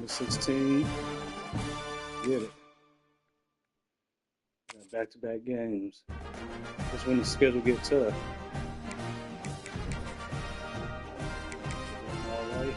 Number 16. Get it. Back-to-back games. That's when the schedule gets tough. All right.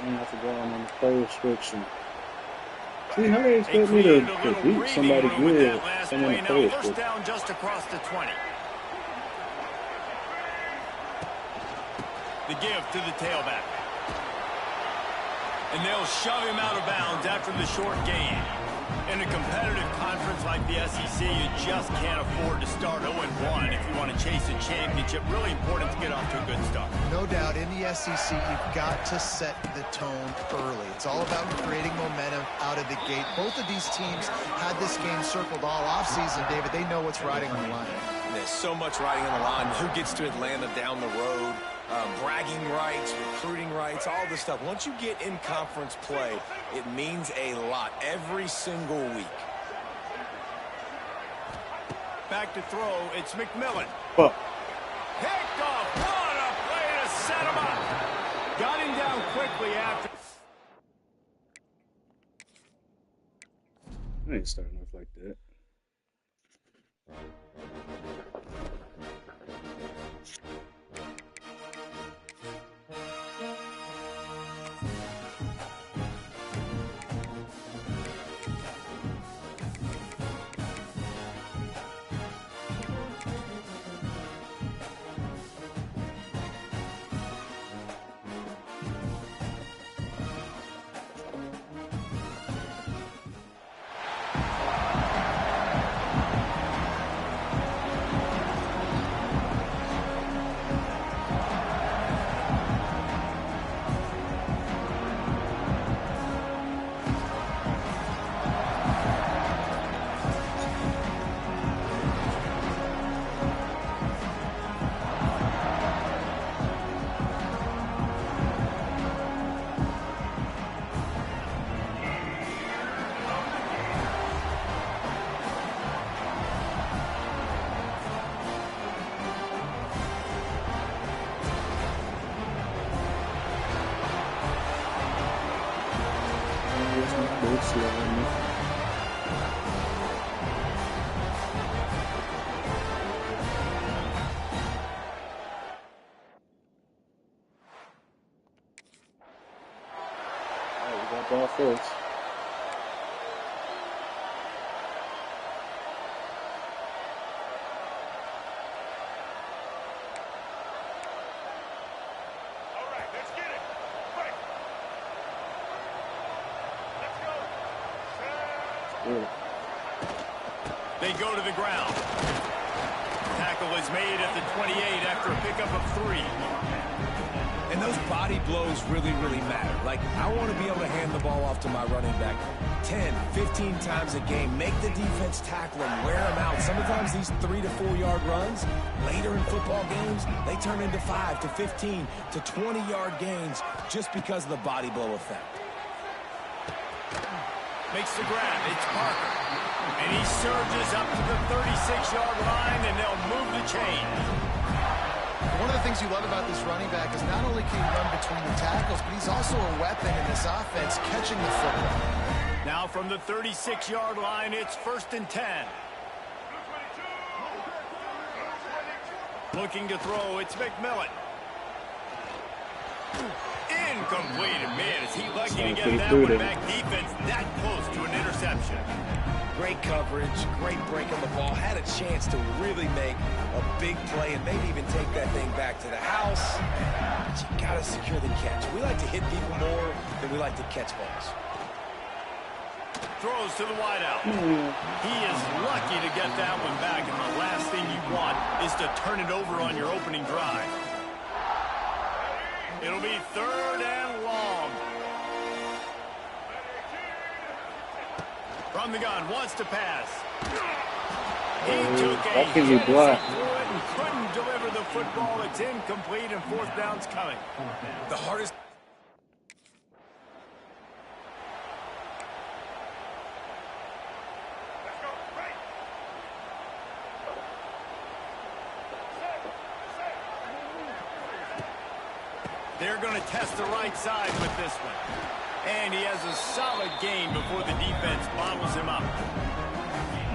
I forgot I'm on the play restriction. See how they expect me to beat somebody good and then the play restriction. First down just across the 20. The give to the tailback. And they'll shove him out of bounds after the short gain. In a competitive conference like the SEC, you just can't afford to start 0-1 if you want to chase a championship. Really important to get off to a good start. No doubt, in the SEC, you've got to set the tone early. It's all about creating momentum out of the gate. Both of these teams had this game circled all offseason, David. They know what's riding on the line. There's so much riding on the line. Who gets to Atlanta down the road? Bragging rights, recruiting rights, all this stuff. Once you get in conference play, it means a lot every single week. Back to throw, it's McMillan. Well, Picked off. What a play to set him up. Got him down quickly after. I ain't starting off like that. Ball first. All right, let's get it. Quick. Let's go. They go to the ground. Tackle is made at the 28 after a pickup of 3. And those body blows really, really matter. Like, I want to be able to hand the ball off to my running back 10, 15 times a game. Make the defense tackle him, wear him out. Sometimes these 3 to 4 yard runs, later in football games, they turn into 5 to 15 to 20 yard gains just because of the body blow effect. Makes the grab. It's Parker. And he surges up to the 36-yard line, and they'll move the chain. One of the things you love about this running back is not only can he run between the tackles, but he's also a weapon in this offense, catching the football. Now from the 36-yard line, it's 1st and 10. Looking to throw, it's McMillan. Incomplete. And man, is he lucky to get that one back. Defense that close to an interception. Great coverage, great break on the ball. Had a chance to really make a big play and maybe even take that thing back to the house. But you got to secure the catch. We like to hit people more than we like to catch balls. Throws to the wideout. He is lucky to get that one back, and the last thing you want is to turn it over on your opening drive. It'll be 3rd and long. From the gun, wants to pass. He took a hit through it and couldn't deliver the football. It's incomplete, and 4th down's coming. The hardest... They're going to test the right side with this one. And he has a solid gain before the defense bottles him up.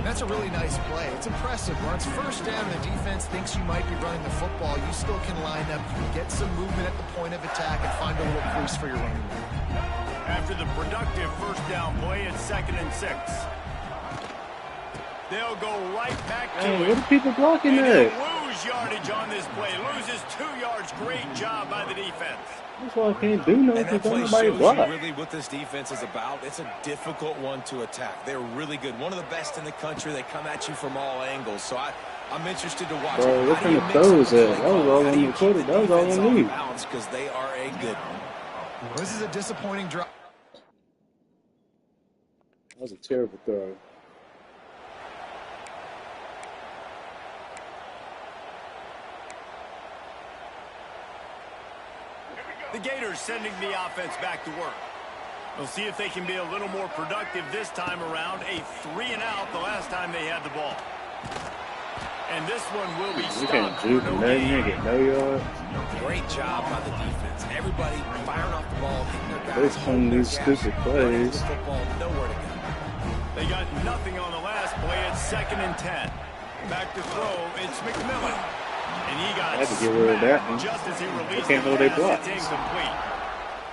That's a really nice play. It's impressive. Once 1st down, the defense thinks you might be running the football. You still can line up. You can get some movement at the point of attack and find a little crease for your running back. After the productive 1st down play, it's 2nd and 6. They'll go right back to it. What are people blocking that? that? Lose yardage on this play. Loses 2 yards. Great job by the defense. That's why I can't do nothing. And that play Nobody shows block. you really what this defense is about. It's a difficult one to attack. They're really good. One of the best in the country. They come at you from all angles. So I'm interested to watch. Bro, what kind of throws that? That was all on the quarter. That was all on me. Because they are a good one. Well, this is a disappointing drop. That was a terrible throw. The Gators sending the offense back to work. We'll see if they can be a little more productive this time around. A 3-and-out the last time they had the ball. And this one will be stopped for no gain. Get no yards. Great job by the defense. Everybody firing off the ball, hitting their guys. They're playing these stupid plays. The football, nowhere to go. They got nothing on the last play. It's 2nd and 10. Back to throw. It's McMillan. And he got I had to get rid of that one. just as he released Can't know they block. It's incomplete.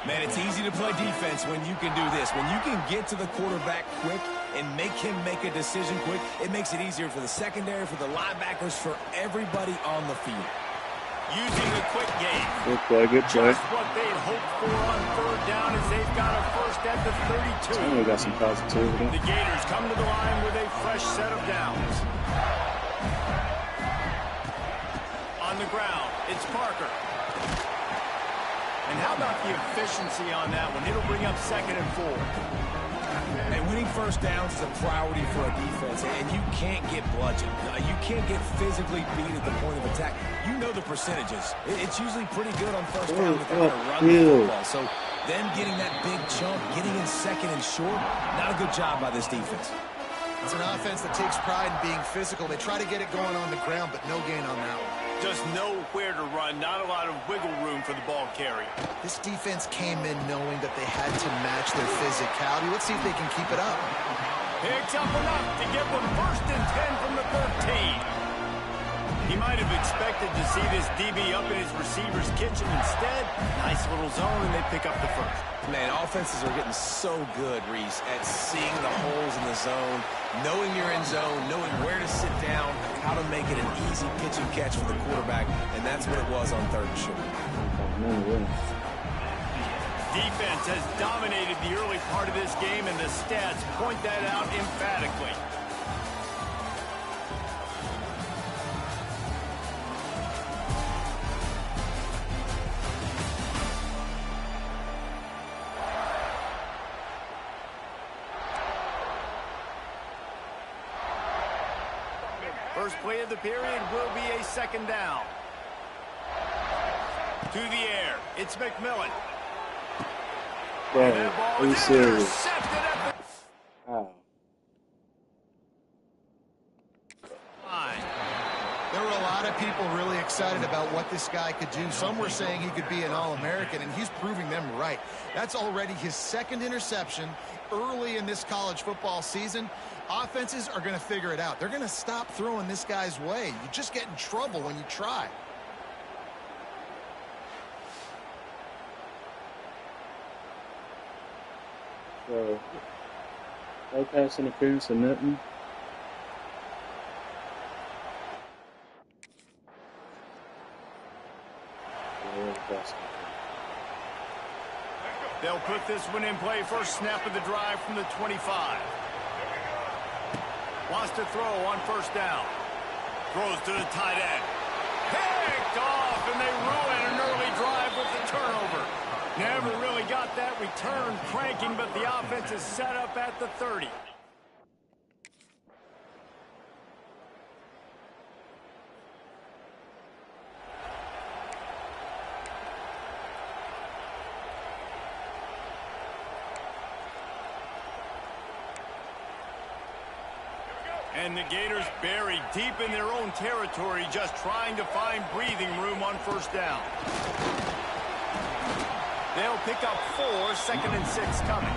Man, it's easy to play defense when you can do this. When you can get to the quarterback quick and make him make a decision quick, it makes it easier for the secondary, for the linebackers, for everybody on the field. Using the quick game. Good play, good play. Just what they'd hoped for on 3rd down as they've got a 1st at the 32. I know we got some positivity. The Gators come to the line with a fresh set of downs. On the ground, it's Parker. And how about the efficiency on that one? It'll bring up 2nd and 4. And winning 1st downs is a priority for a defense, and you can't get bludgeoned. You can't get physically beat at the point of attack. You know the percentages. It's usually pretty good on 1st down if they're going to run the football. So them getting that big chunk, getting in 2nd and short, not a good job by this defense. It's an offense that takes pride in being physical. They try to get it going on the ground, but no gain on that one. Just know where to run, not a lot of wiggle room for the ball carrier. This defense came in knowing that they had to match their physicality. Let's see if they can keep it up. Picks up enough to give them 1st and 10 from the 13. He might have expected to see this DB up in his receiver's kitchen. Instead, nice little zone, and they pick up the 1st. Man, offenses are getting so good, Reese, at seeing the holes in the zone, knowing you're in zone, knowing where to sit down, how to make it an easy pitch and catch for the quarterback, and that's what it was on 3rd and short. Defense has dominated the early part of this game, and the stats point that out emphatically. First play of the period will be a 2nd down. To the air, it's McMillan. Bro, are you serious? Wow. There were a lot of people really excited about what this guy could do. Some were saying he could be an All-American, and he's proving them right. That's already his second interception early in this college football season. Offenses are going to figure it out. They're going to stop throwing this guy's way. You just get in trouble when you try. So, no pass interference or nothing. They'll put this one in play. First snap of the drive from the 25. Wants to throw on first down. Throws to the tight end. Picked off, and they ruin an early drive with the turnover. Never really got that return cranking, but the offense is set up at the 30. And the Gators buried deep in their own territory, just trying to find breathing room on first down. They'll pick up 4, second and 6 coming.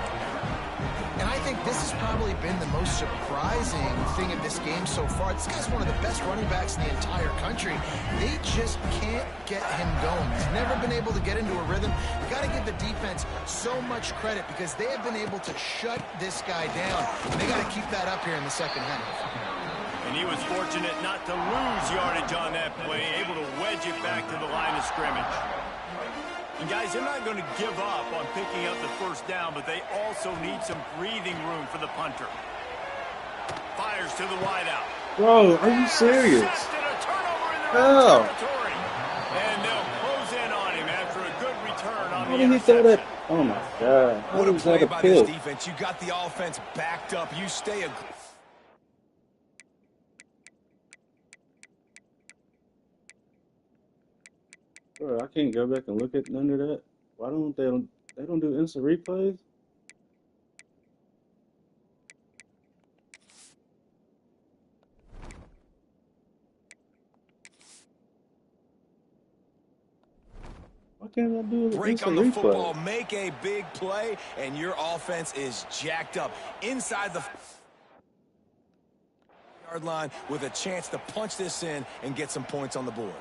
And I think this has probably been the most surprising thing of this game so far. This guy's one of the best running backs in the entire country. They just can't get him going. He's never been able to get into a rhythm. You got to give the defense so much credit because they have been able to shut this guy down. And they got to keep that up here in the second half. And he was fortunate not to lose yardage on that play, able to wedge it back to the line of scrimmage. And guys, they're not going to give up on picking up the first down, but they also need some breathing room for the punter. Fires to the wideout. Bro, are you serious? How? And they'll close in on him after a good return on the interception. Oh my God. What a play by this defense. You got the offense backed up. You stay Bro, I can't go back and look at none of that. Why don't they don't do instant replays? Why can't I do an break on instant the replay? football, make a big play, and your offense is jacked up inside the yard line with a chance to punch this in and get some points on the board.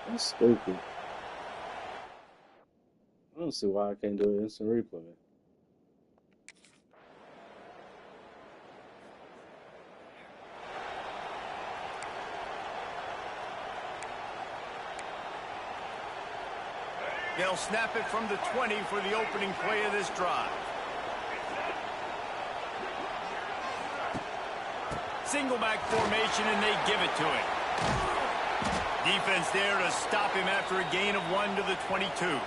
That's stupid. I don't see why I can't do an instant replay. They'll snap it from the 20 for the opening play of this drive. Single back formation, and they give it to him. Defense there to stop him after a gain of 1 to the 22.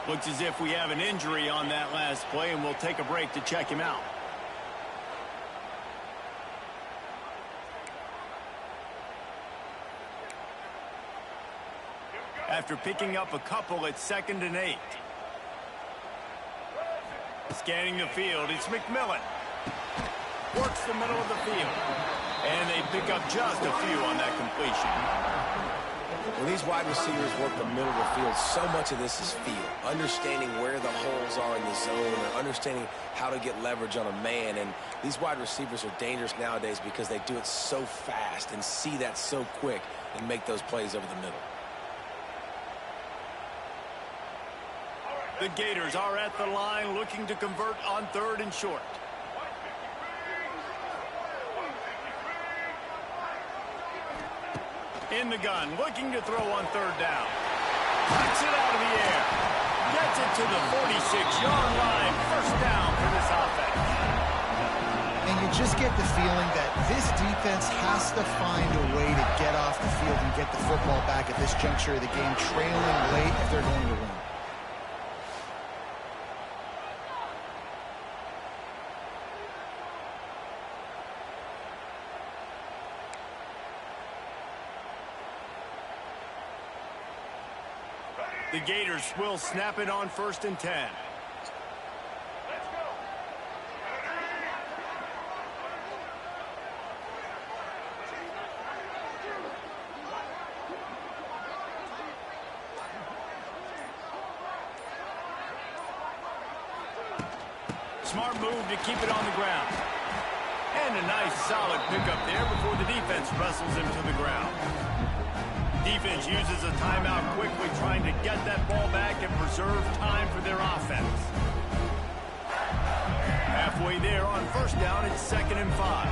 Looks as if we have an injury on that last play, and we'll take a break to check him out. After picking up a couple at 2nd and 8. Scanning the field, it's McMillan. Works the middle of the field. And they pick up just a few on that completion. When these wide receivers work the middle of the field, so much of this is feel. Understanding where the holes are in the zone, or understanding how to get leverage on a man. And these wide receivers are dangerous nowadays because they do it so fast and see that so quick and make those plays over the middle. The Gators are at the line looking to convert on 3rd and short. In the gun, looking to throw on 3rd down. Knocks it out of the air. Gets it to the 46-yard line. First down for this offense. And you just get the feeling that this defense has to find a way to get off the field and get the football back at this juncture of the game, trailing late if they're going to win. The Gators will snap it on 1st and 10. Smart move to keep it on the ground. And a nice solid pickup there before the defense wrestles him to the ground. Defense uses a timeout quickly, trying to get that ball back and preserve time for their offense. Halfway there on 1st down, it's 2nd and 5.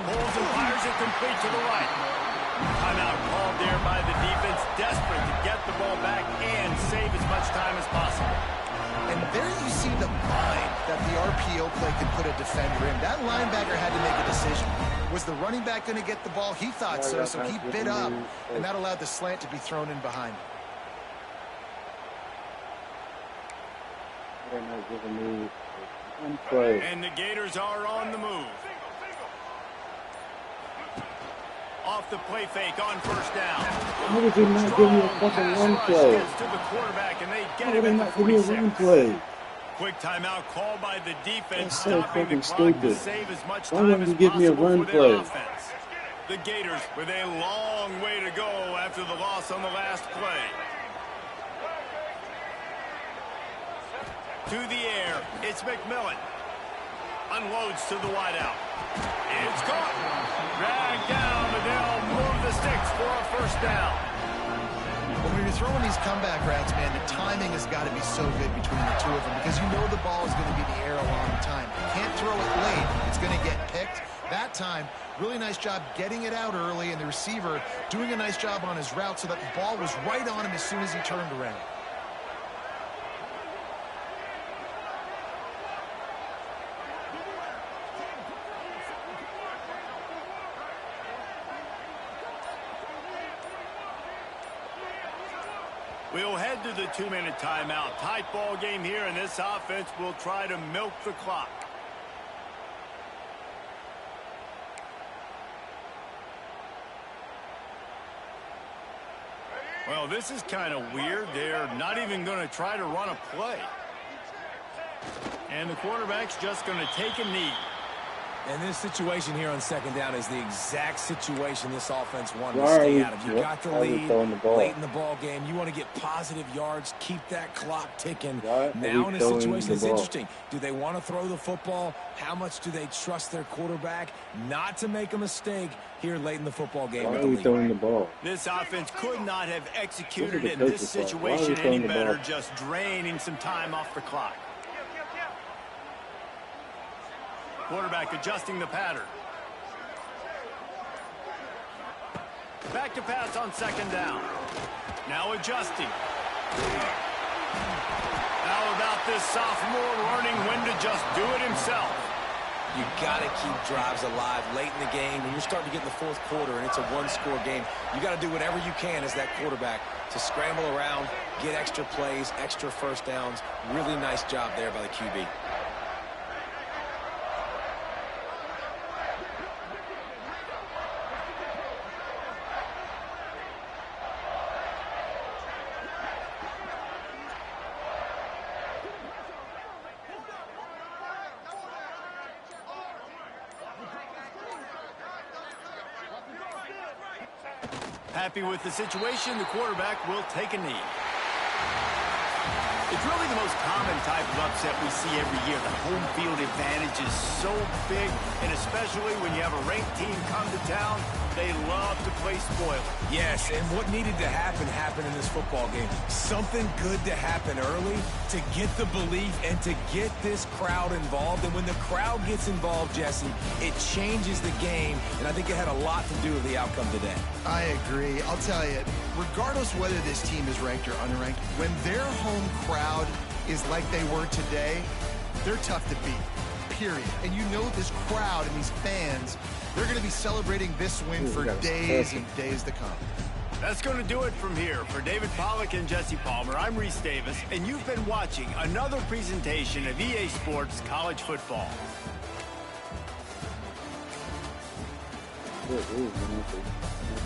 Holds and fires it complete to the right. Timeout called there by the defense, desperate to get the ball back and save as much time as possible. And there you see the mind that the RPO play can put a defender in. That linebacker had to make a decision. Was the running back going to get the ball? He thought so he bit up, and that allowed the slant to be thrown in behind him. They're not giving me one play. And the Gators are on the move. Off the play fake on 1st down. How would they not give me a fucking run play? Gets to the quarterback and they get How him would they at the not give me a 46. run play? Quick timeout called by the defense, That's so stopping the fucking clock to stupid. save as much Why time wouldn't as you give me a possible run for their play? offense. The Gators with a long way to go after the loss on the last play. To the air, it's McMillan. Unloads to the wideout. It's caught. Dragged down, and they'll move the sticks for a 1st down. When you're throwing these comeback routes, man, the timing has got to be so good between the two of them because you know the ball is going to be in the air a long time. You can't throw it late. It's going to get picked. That time, really nice job getting it out early, and the receiver doing a nice job on his route so that the ball was right on him as soon as he turned around. We'll head to the 2-minute timeout. Tight ball game here, and this offense will try to milk the clock. Well, this is kind of weird. They're not even going to try to run a play. And the quarterback's just going to take a knee. And this situation here on 2nd down is the exact situation this offense wanted to stay out of. You got the lead late in the ball game. You want to get positive yards, keep that clock ticking. Now in a situation that's interesting, do they want to throw the football? How much do they trust their quarterback not to make a mistake here late in the football game? Why are we throwing the ball? This offense could not have executed in this situation any better, just draining some time off the clock. Quarterback adjusting the pattern. Back to pass on 2nd down. Now adjusting. How about this sophomore learning when to just do it himself? You got to keep drives alive late in the game. When you're starting to get in the 4th quarter and it's a 1-score game, you got to do whatever you can as that quarterback to scramble around, get extra plays, extra 1st downs. Really nice job there by the QB. Happy with the situation, the quarterback will take a knee. It's really the most common type of upset we see every year. The home field advantage is so big, and especially when you have a ranked team come to town, they love to play spoiler. Yes, and what needed to happen happened in this football game. Something good to happen early to get the belief and to get this crowd involved. And when the crowd gets involved, Jesse, it changes the game, and I think it had a lot to do with the outcome today. I agree. I'll tell you, regardless whether this team is ranked or unranked, when their home crowd is like they were today, they're tough to beat, period. And you know this crowd and these fans, they're going to be celebrating this win for days and days to come. That's going to do it from here. For David Pollack and Jesse Palmer, I'm Reese Davis, and you've been watching another presentation of EA Sports College Football. Good,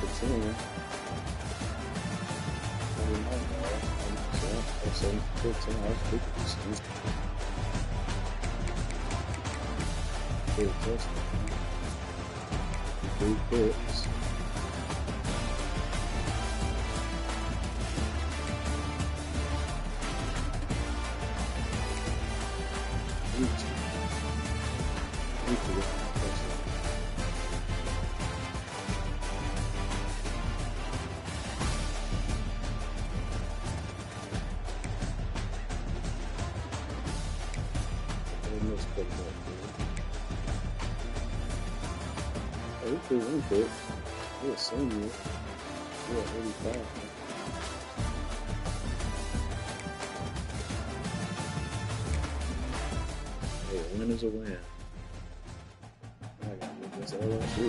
for 10. That's 15. I was 50%. Big touchdown. 3 picks. One pick. You're a senior. You're 85. Hey, a win is a win. I got to get this LSU.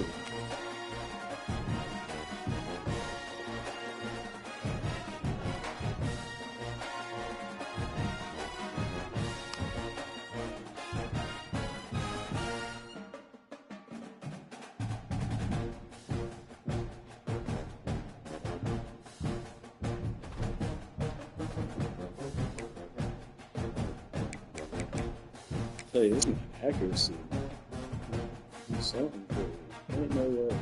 Hey, this is accuracy. Do something for you. I don't know what.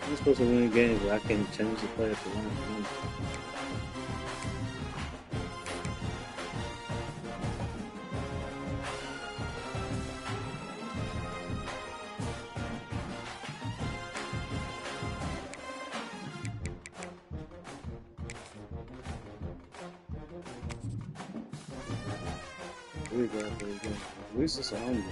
I'm supposed to win games, but I can't change the player for one. big out there again. At least it's a home game.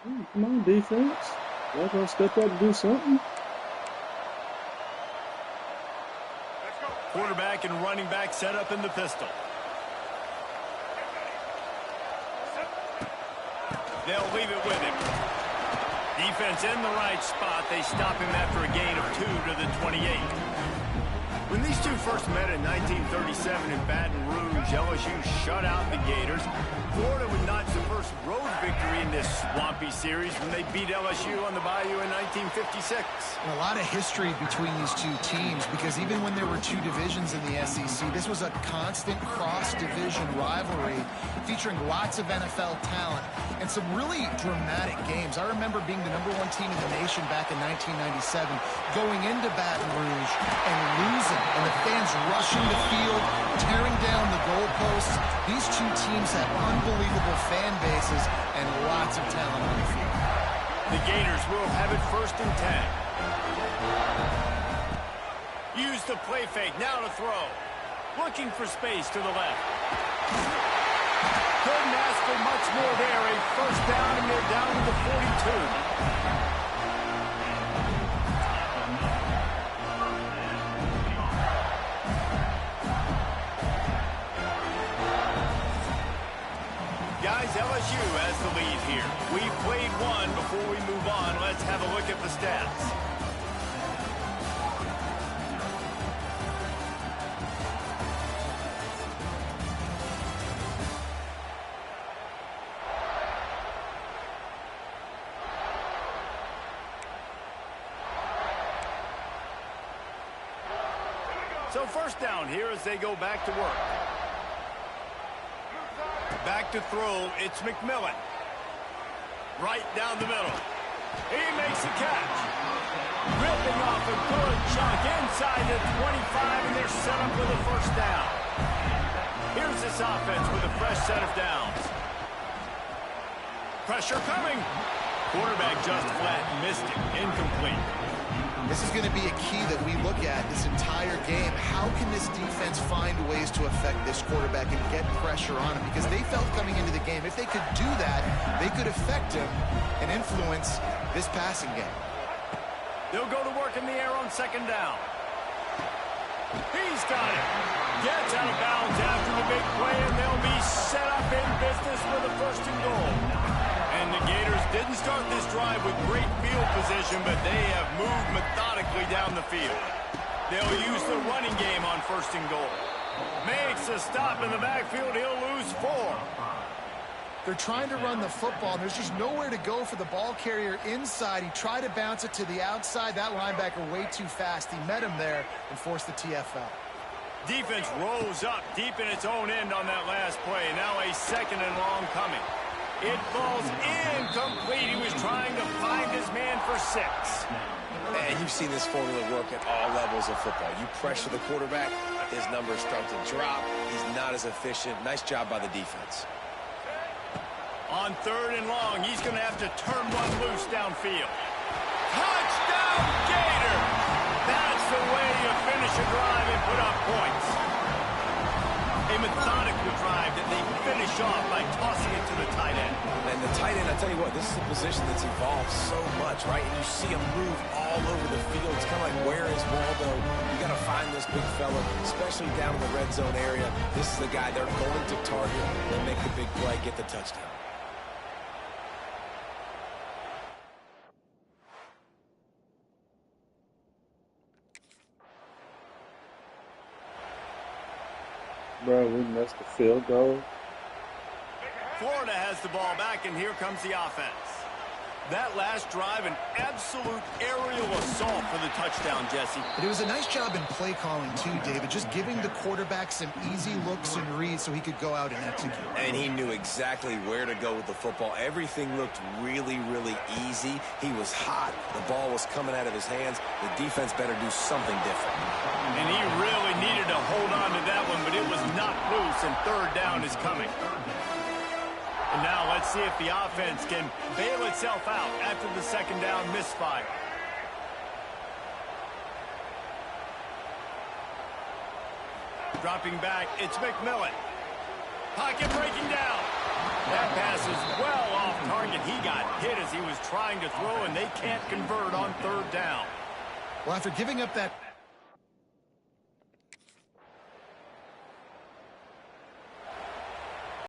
And, come on, defense. Y'all gonna step up and do something? Quarterback and running back set up in the pistol. They'll leave it with him. Defense in the right spot. They stop him after a gain of 2 to the 28. When these two first met in 1937 in Baton Rouge, LSU shut out the Gators. Florida would notch the first road victory in this swampy series when they beat LSU on the Bayou in 1956. And a lot of history between these two teams, because even when there were two divisions in the SEC, this was a constant cross-division rivalry featuring lots of NFL talent and some really dramatic games. I remember being the #1 team in the nation back in 1997, going into Baton Rouge and losing, and the fans rushing the field, tearing down the goalposts. These two teams have unbelievable fan bases and lots of talent on the field. The Gators will have it 1st and 10. Use the play fake, now to throw. Looking for space to the left. Couldn't ask for much more there. A 1st down, and they're down to the 42. Guys, LSU has the lead here. We played one. Before we move on, let's have a look at the stats. So 1st down here as they go back to work. Back to throw, it's McMillan. Right down the middle. He makes a catch. Ripping off a good chunk inside the 25, and they're set up with a 1st down. Here's this offense with a fresh set of downs. Pressure coming. Quarterback just flat missed it. Incomplete. This is going to be a key that we look at this entire game. How can this defense find ways to affect this quarterback and get pressure on him? Because they felt coming into the game, if they could do that, they could affect him and influence this passing game. They'll go to work in the air on 2nd down. He's got it. Gets out of bounds after the big play, and they'll be set up in business with a 1st and goal. And the Gators didn't start this drive with great field position, but they have moved methodically down the field. They'll use the running game on 1st and goal. Makes a stop in the backfield. He'll lose 4. They're trying to run the football, and there's just nowhere to go for the ball carrier inside. He tried to bounce it to the outside. That linebacker way too fast. He met him there and forced the TFL. Defense rose up deep in its own end on that last play. Now a 2nd and long coming. It falls incomplete. He was trying to find his man for 6. And you've seen this formula work at all levels of football. You pressure the quarterback, his numbers start to drop. He's not as efficient. Nice job by the defense. On 3rd and long, he's going to have to turn one loose downfield. Touchdown, Gator! That's the way you finish a drive and put up points. A methodical drive that they finish off by tossing it to the tight end. And the tight end, I tell you what, this is a position that's evolved so much, right? And you see him move all over the field. It's kind of like, where is Waldo? You got to find this big fella, especially down in the red zone area. This is the guy they're going to target and make the big play, get the touchdown. Bro, we missed the field goal. Florida has the ball back, and here comes the offense. That last drive, an absolute aerial assault for the touchdown, Jesse. But it was a nice job in play calling, too, David, just giving the quarterback some easy looks and reads so he could go out and execute. And he knew exactly where to go with the football. Everything looked really, really easy. He was hot. The ball was coming out of his hands. The defense better do something different. And he really needed to hold on to that one, but it was not loose, and 3rd down is coming. And now let's see if the offense can bail itself out after the 2nd down misfire. Dropping back, it's McMillan. Pocket breaking down. That pass is well off target. He got hit as he was trying to throw, and they can't convert on 3rd down. Well, after giving up that